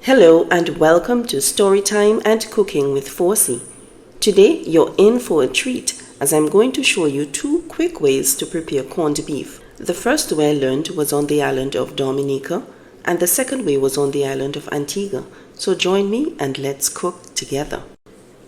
Hello and welcome to Storytime and Cooking with 4C. Today you're in for a treat as I'm going to show you two quick ways to prepare corned beef. The first way I learned was on the island of Dominica and the second way was on the island of Antigua. So join me and let's cook together.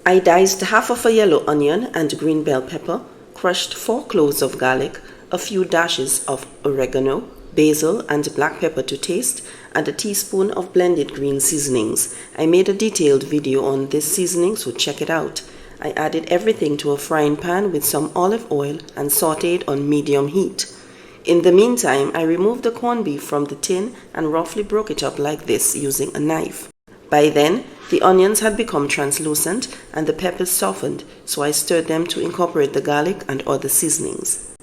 I diced half of a yellow onion and green bell pepper, crushed 4 cloves of garlic, a few dashes of oregano, basil and black pepper to taste, and a teaspoon of blended green seasonings. I made a detailed video on this seasoning, so check it out. I added everything to a frying pan with some olive oil and sauteed on medium heat. In the meantime, I removed the corned beef from the tin and roughly broke it up like this using a knife. By then, the onions had become translucent and the peppers softened, so I stirred them to incorporate the garlic and other seasonings.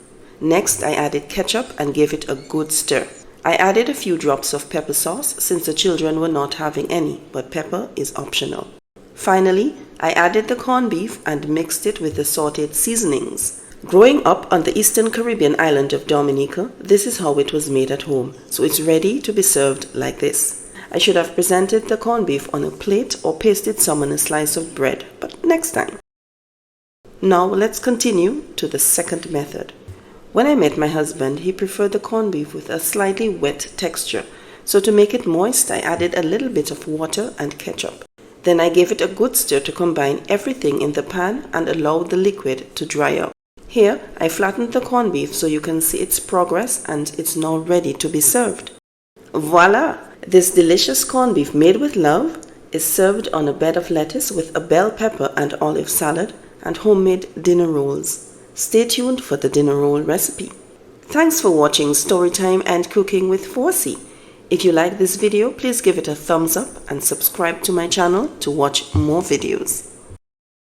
Next, I added ketchup and gave it a good stir. I added a few drops of pepper sauce since the children were not having any, but pepper is optional. Finally, I added the corned beef and mixed it with the sauteed seasonings. Growing up on the eastern Caribbean island of Dominica, this is how it was made at home, so it's ready to be served like this. I should have presented the corned beef on a plate or pasted some on a slice of bread, but next time. Now let's continue to the second method. When I met my husband, he preferred the corned beef with a slightly wet texture, so to make it moist, I added a little bit of water and ketchup. Then I gave it a good stir to combine everything in the pan and allow the liquid to dry up. Here, I flattened the corned beef so you can see its progress and it's now ready to be served. Voila! This delicious corned beef made with love is served on a bed of lettuce with a bell pepper and olive salad and homemade dinner rolls. Stay tuned for the dinner roll recipe. Thanks for watching Storytime and Cooking with 4C. If you like this video, please give it a thumbs up and subscribe to my channel to watch more videos.